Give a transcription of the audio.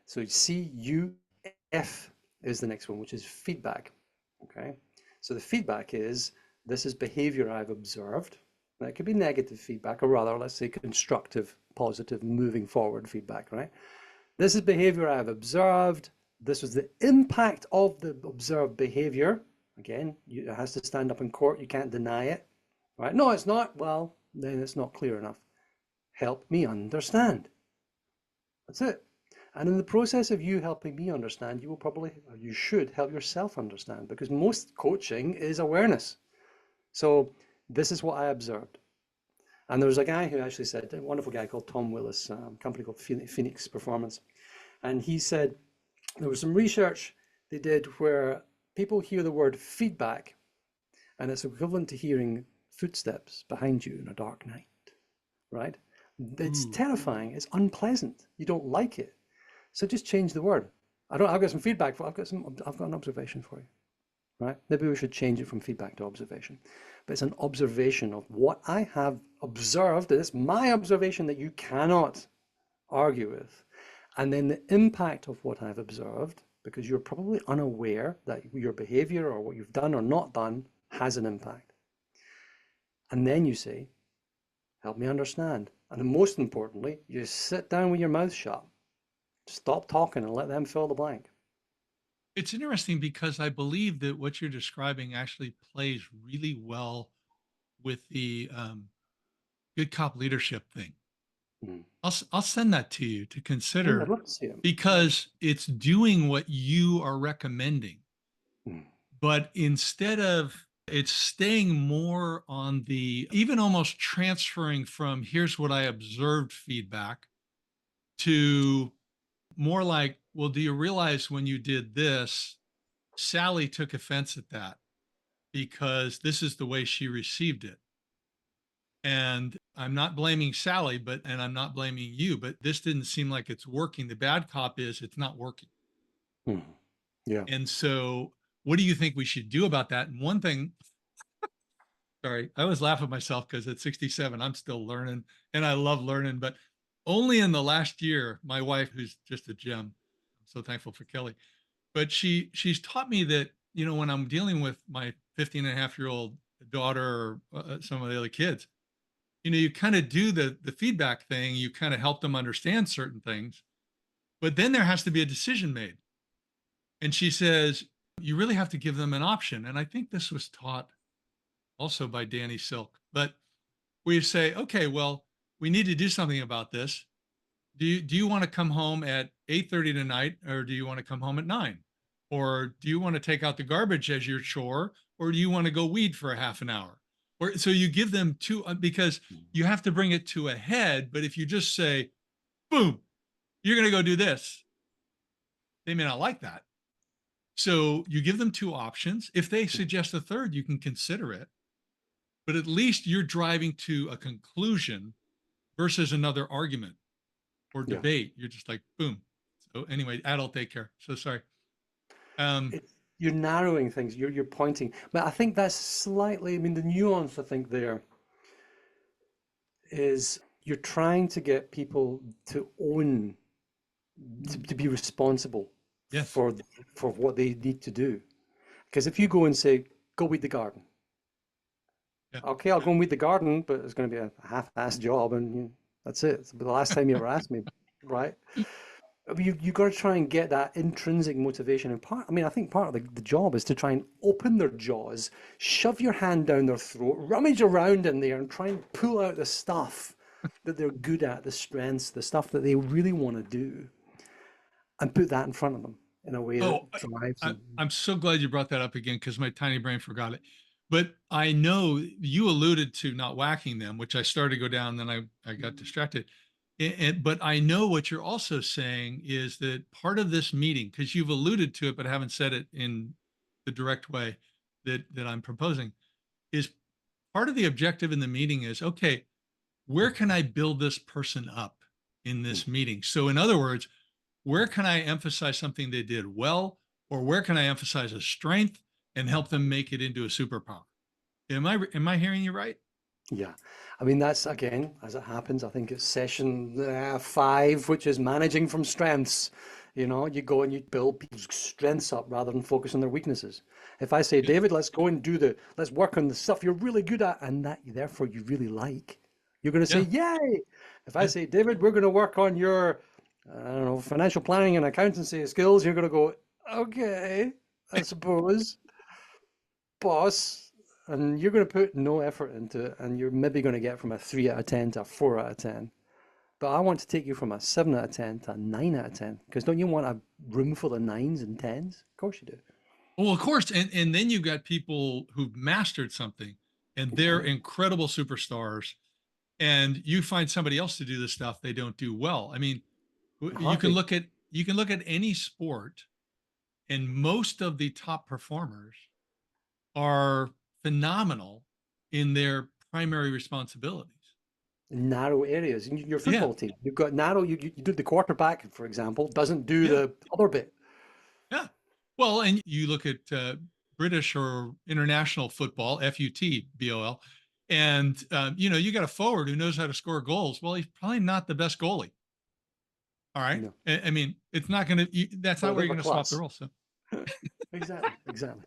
So CUF is the next one, which is feedback. Okay. So the feedback is, this is behavior I've observed. That could be negative feedback, or rather, let's say constructive, positive, moving forward feedback, right? This is behavior I've observed. This was the impact of the observed behavior. Again, it has to stand up in court. You can't deny it, right? No, it's not. Well, then it's not clear enough. Help me understand. That's it. And in the process of you helping me understand, you will probably, or you should help yourself understand, because most coaching is awareness. So this is what I observed. And there was a guy who actually said, a wonderful guy called Tom Willis, a company called Phoenix Performance. And he said there was some research they did where people hear the word feedback, and it's equivalent to hearing footsteps behind you in a dark night, right? It's terrifying. It's unpleasant. You don't like it. So just change the word. I've got some feedback for, I've got an observation for you, right? Maybe we should change it from feedback to observation. But it's an observation of what I have observed. It's my observation that you cannot argue with. And then the impact of what I've observed, because you're probably unaware that your behavior or what you've done or not done has an impact. And then you say, help me understand. And most importantly, you sit down with your mouth shut. Stop talking and let them fill the blank. It's interesting because I believe that what you're describing actually plays really well with the good cop leadership thing. Mm. I'll send that to you to Yeah, I'd consider love to see it. because it's doing what you are recommending. Mm. But instead of it's staying more on the even almost transferring from here's what I observed feedback to more like, well, do you realize when you did this, Sally took offense at that because this is the way she received it. And I'm not blaming Sally, and I'm not blaming you, but this didn't seem like it's working. The bad cop is it's not working. Mm. Yeah. And so, what do you think we should do about that? And one thing, sorry, I always laugh at myself because at 67, I'm still learning and I love learning. But only in the last year, my wife, who's just a gem, I'm so thankful for Kelly, but she's taught me that, when I'm dealing with my 15-and-a-half-year-old daughter or some of the other kids, you kind of do the feedback thing, you kind of help them understand certain things, but then there has to be a decision made. And she says, you really have to give them an option. And I think this was taught also by Danny Silk, but we say, okay, well, we need to do something about this. Do you want to come home at 8:30 tonight, or do you want to come home at 9? Or do you want to take out the garbage as your chore, or do you want to go weed for a half an hour? Or so you give them two because you have to bring it to a head. But if you just say, boom, you're going to go do this, they may not like that. So you give them two options. If they suggest a third, you can consider it. But at least you're driving to a conclusion versus another argument or Yeah. debate. You're just like, boom. So anyway, adult daycare. So sorry. You're narrowing things, you're pointing. But I think that's slightly, I mean, the nuance I think there is you're trying to get people to own, to be responsible Yes. for what they need to do. Because if you go and say, go weed the garden, Yeah. okay, I'll go and weed the garden, but it's going to be a half-assed job, and that's it. It's the last time you ever asked me, right? You got to try and get that intrinsic motivation. And I mean, I think part of the job is to try and open their jaws, shove your hand down their throat, rummage around in there, and try and pull out the stuff that they're good at, the strengths, the stuff that they really want to do, and put that in front of them in a way that Oh, drives them. I'm so glad you brought that up again because my tiny brain forgot it. But I know you alluded to not whacking them, which I started to go down, then I got distracted. But I know what you're also saying is that part of this meeting, because you've alluded to it, but haven't said it in the direct way that I'm proposing, is part of the objective in the meeting is, okay, where can I build this person up in this meeting? So in other words, where can I emphasize something they did well, or where can I emphasize a strength and help them make it into a superpower? Am I hearing you right? Yeah. I mean, that's again, as it happens, I think it's session 5, which is managing from strengths. You know, you go and you build people's strengths up rather than focus on their weaknesses. If I say, David, let's go and let's work on the stuff you're really good at and that therefore you really like, you're going to say, Yeah. yay. If I Yeah. say, David, we're going to work on your, I don't know, financial planning and accountancy skills, you're going to go, okay, I suppose, boss. And you're going to put no effort into it, and you're maybe going to get from a 3 out of 10 to a 4 out of 10. But I want to take you from a 7 out of 10 to a 9 out of 10. Because don't you want a room full of 9s and 10s? Of course you do. Well, of course, and then you've got people who've mastered something and they're Exactly. incredible superstars, and you find somebody else to do the stuff they don't do well. I mean, you can Heartbeat. look at any sport, and most of the top performers are phenomenal in their primary responsibilities. Narrow areas. In your Yeah, football team, you've got narrow, you do the quarterback, for example, doesn't do yeah, the other bit. yeah. Well, and you look at British or international football, FUTBOL, and you got a forward who knows how to score goals. Well, he's probably not the best goalie. All right. No. I mean, it's not going to. That's But a not where bit you're of a going to swap the class. role. So Exactly. Exactly.